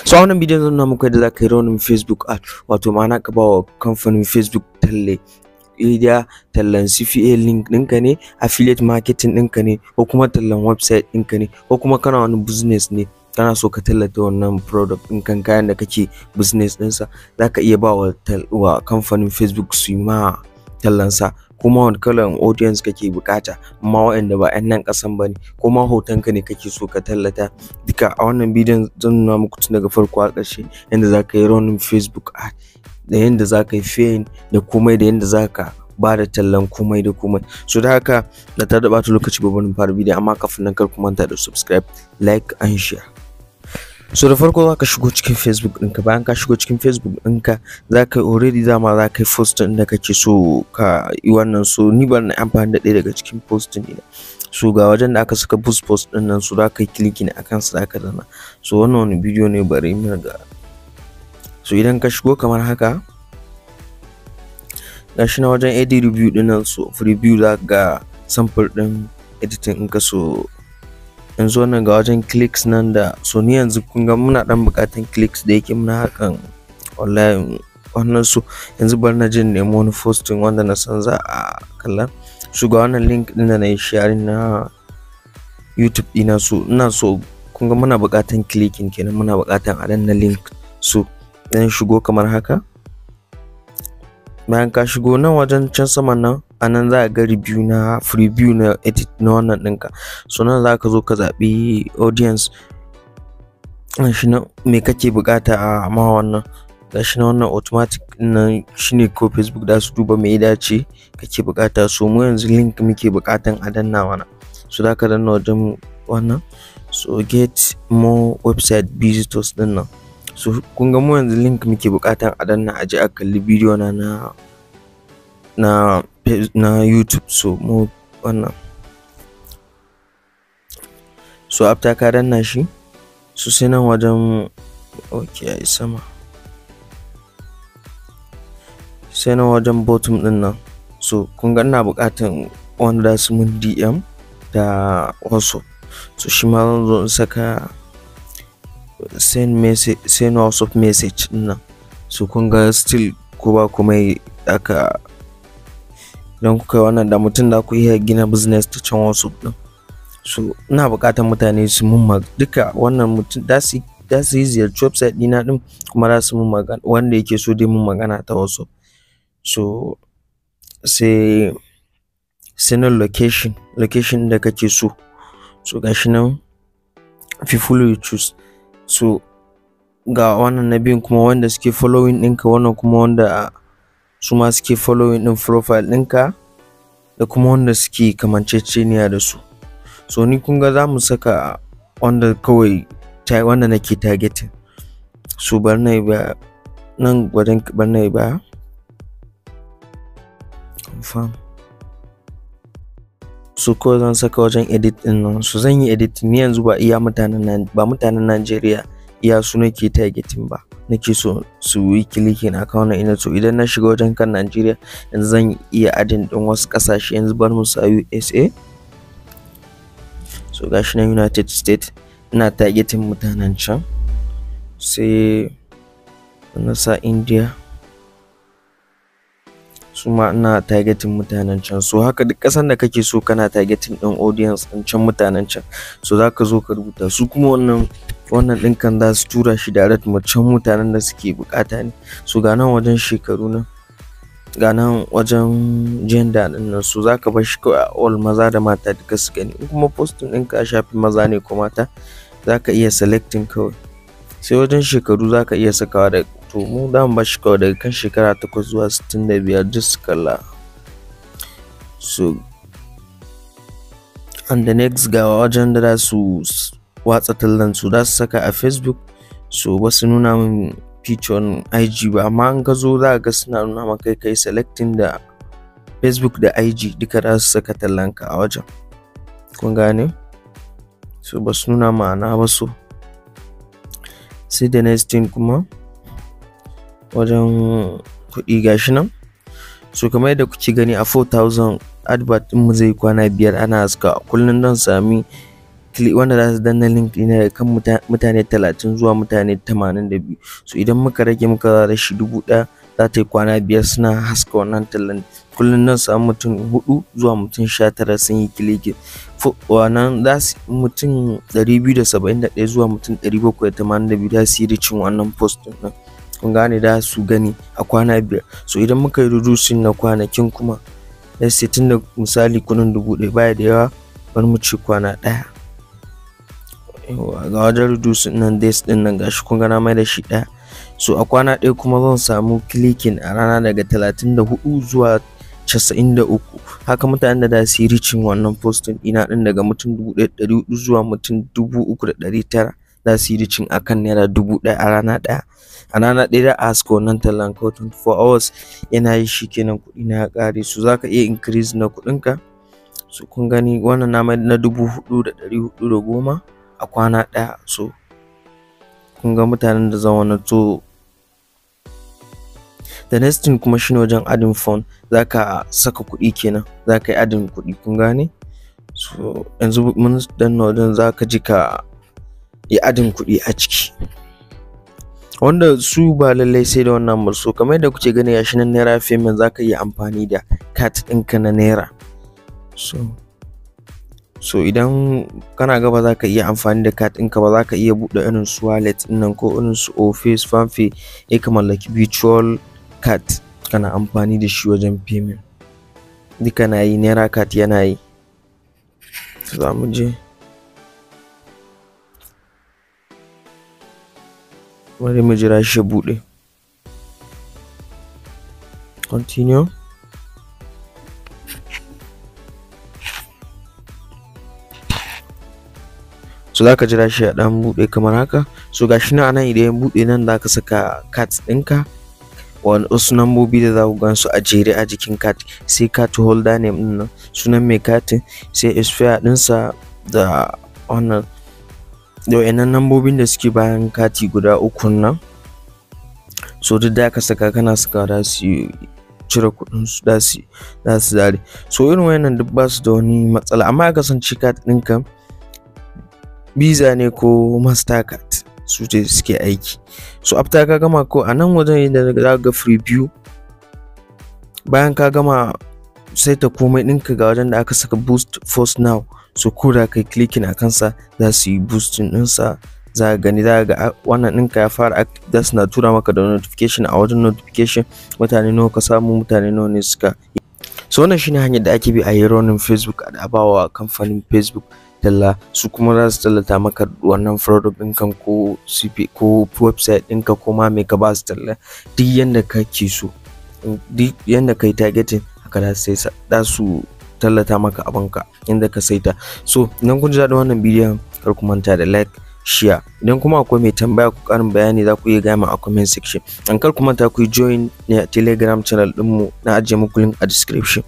So a wannan bidiyon zan nuna muku yadda zaka yi running Facebook ad, wato ma'ana ka bawa kamfanin Facebook talle. Iya tallan CPA link ɗinka ne, affiliate marketing ɗinka ne, ko kuma tallan website ɗinka ne, ko kuma kana wani business ne kana so ka tallata wannan product ɗin kan kayan da kake business ɗinsa, zaka iya ba wa kamfanin Facebook su yi ma tallansa. Kuma wani kalan audience kake bukata, amma waɗanda ba 'yan nan ƙasan ba ne, kuma hotonka ne kake so ka tallata. Duka a wannan bidiyon zan nuna muku tun daga farko har ƙarshe yadda zaka yi running Facebook ad, da yadda zaka yi paying da komai, da yadda zaka ba da tallan komai da komai. So da haka da ta da ɓata lokaci ba bari fara bidiyon, amma kafin nan kar ku manta da subscribe, like and share. So da farko zaka shigo cikin Facebook ɗinka. Bayan ka shigo cikin Facebook ɗinka, zaka already dama zaka yi post ɗin da kake so ka yi wannan. So ni bari na amfani da ɗaya daga cikin post ɗin. So ga wajen da aka saka boost post ɗin nan, so zaka yi clicking akan sa, zaka danna. So wannan wani bidiyo ne bari mu ga. So idan ka shigo kamar haka, gashi na wajen edit review ɗin nan, so review zaka ga sample ɗin editing ɗinka. So yanzu wannan ga wajen clicks nan da, so ni yanzu kun ga muna dan bukatan clicks da yake muna hakan online wannan. So yanzu bari na jin nemo wani posting wanda na san za a kalla. So ga wannan link din da na yi sharing na YouTube ɗina. So ina so kun ga muna bukatan clicking kenan, muna bukatan a danna link. So dan shigo kamar haka. Bayan ka shigo nan wajen can saman nan, anan za a ga review na preview na edit na wannan ɗinka. So nan za ka zo ka zaɓi audience, shi nan me kake bukata a ma wannan. Gashi na wannan automatic nan shine ko Facebook da su duba me ya dace kake bukata. So mu yanzu link muke bukatan a danna mana, so za ka danna wajen wannan. So get more website visitors din nan. So kun ga mu yanzu link muke bukatan a danna a je a kalli bidiyo na YouTube. So mu wannan, so after ka danna shi, so sai nan wajen okay ai sama, sai nan wajen bottom din nan. So kun ga ina bukatan wanda su mun DM da WhatsApp. So shi ma zan zo in saka send WhatsApp message din nan. So kun ga still ko ba kuma aka, idan kuka yi wannan da mutum da ku iya gina business ta can WhatsApp din. So ina buƙatar mutane su mun duka wannan mutum da su yi ziyarci website ɗina din, kuma za su mun magana wanda yake so dai mun magana ta WhatsApp. So sai nan location da kake so. So gashi nan people you choose. So ga wannan na biyun kuma wanda suke following ɗinka, wannan kuma wanda su ma suke following ɗin profile ɗinka, da kuma wanda suke kamanceceniya da su. So ni kun ga za mu saka wanda kawai wanda nake targeting. So bari na yi ba nan wajen, bari na yi ba confirm. So kawai zan saka wajen edit ɗin nan. So zan yi edit ni yanzu ba mutanen Najeriya iya su nake targeting ba, nake so su yi clicking akan wannan ina. So idan na shiga wajen kan Najeriya, yanzu zan iya adin din wasu kasashe. Yanzu bar mu sa USA. So gashi na United States, ina targeting mutanen can. Sai na sa India, su ma ina targeting mutanen can. So haka duk kasan da kake so kana targeting din audience din can mutanen can. So zaka zo ka rubuta su, kuma wannan ɗinkan za su tura shi direct mu can mutanen da suke bukata ne. So ga nan wajen shekaru nan, ga nan wajen gender din nan. So zaka bar shi kawai all, maza da mata duka su gani. In kuma posting ɗinka shafi maza ne ko mata, zaka iya selecting kawai. Sai wajen shekaru zaka iya sakawa da, to mu da mu bashi kawai daga kan shekara 8 zuwa 65 duk su kalla. So and the next ga wajen da za su watsa tallan su, za su saka a Facebook. So ba su nuna min feature IG ba, amma an ka zo za ga suna nuna maka kai selecting da Facebook da IG duka za su saka tallanka a wajen. Kun gane? So ba su nuna ma'ana ba. So sai the next thing kuma wajen kuɗi gashi nan. So kamar yadda kuke gani a 4000 advert din mu zai kwana 5 ana haska. Kullun dan sami wanda za su danna link ɗina daga kan mutane 30 zuwa mutane 82. So idan muka rage muka da shi 1000, za ta yi kwana 5 suna haska wannan tallan. Kullum nan samu mutum 4 zuwa mutum 19 sun yi clicking. Wannan za su mutum 271 zuwa mutum 782 za su yi reaching wannan post ɗin nan. Kun gane, da su gani a kwana 5. So idan muka yi reducing na kwanakin kuma, let's say tunda misali kuɗin 1000 baya da yawa, bari mu ci kwana 1. Ga wajen reducing nan days ɗin nan gashi kun ga na mai da shi 1. So a kwana 1 kuma zan samu clicking a rana daga 34 zuwa 93. Haka mutanen da su yi reaching wannan posting ina din daga mutum 1400 zuwa mutum 3900 za su yi reaching akan naira 1000 a rana 1. A rana 1 da ask wannan tallan ko 24 hours yana yi shi kenan, kuɗi na ya ƙare. So zaka iya increase na kuɗinka. So kun gani wannan na mai na 4410 a kwana 1. So kun ga mutanen da zan wannan. To the next thing kuma shine wajen adding fund, zaka saka kuɗi kenan, zaka yi adding kuɗi. Kun gane? So yanzu mun danna wajen zaka ji ka yi adding kuɗi a ciki, wanda su ba lallai sai da wannan ba. So kamar yadda kuke gani gashi nan naira payment, zaka iya amfani da card ɗinka na naira. So idan kana gaba za ka iya amfani da card ɗinka ba, za ka iya buɗe irin su wallet ɗin nan ko irin su Office, Fanfe, ka mallaki virtual card kana amfani da shi wajen payment. Duka na yi, naira card yana yi. Za mu je bari mu jira shi buɗe. Continue. So zaka jira shi ya dan buɗe kamar haka. So gashi nan anan idan ya buɗe nan zaka saka cards ɗinka, wasu nambobi da za ku gan su a jere a jikin card, sai card holder name ɗin nan, sunan mai katin, sai expire ɗinsa da wannan da wayannan nambobin da suke bayan kati guda 3 nan. So duk da ka saka kana saka da su cire kuɗin su, da su zare. So irin wayannan duk ba su da wani matsala, amma ya kasance card ɗinka Visa ne ko Mastercard, su ce suke aiki. So after ka gama ko a nan wajen da za ga preview, bayan ka gama saita komai ɗinka ga wajen da aka saka boost post now. So ko da kai clicking a kansa za su yi boosting ɗinsa, za ka gani, za ga wannan ɗinka ya fara active, za su na tura maka da notification. A wajen notification mutane nawa ka samu, mutane nawa ne suka. So wannan shine hanyar da ake bi a yi running Facebook a bawa kamfanin Facebook talla. Su kuma za su tallata maka wannan product ɗinka ko CP ko website ɗinka ko ma me ka ba su talla, duk yanda kake so, duk yanda kai targeting haka za su tallata maka abinka inda ka saita. So idan kun ji daɗin wannan bidiyon, kar ku manta da like, share. Idan kuma akwai mai tambaya ko ƙarin bayani, za ku iya gaya min a comment section. Kar ku manta ku join Telegram channel ɗinmu, na ajiye muku link a description.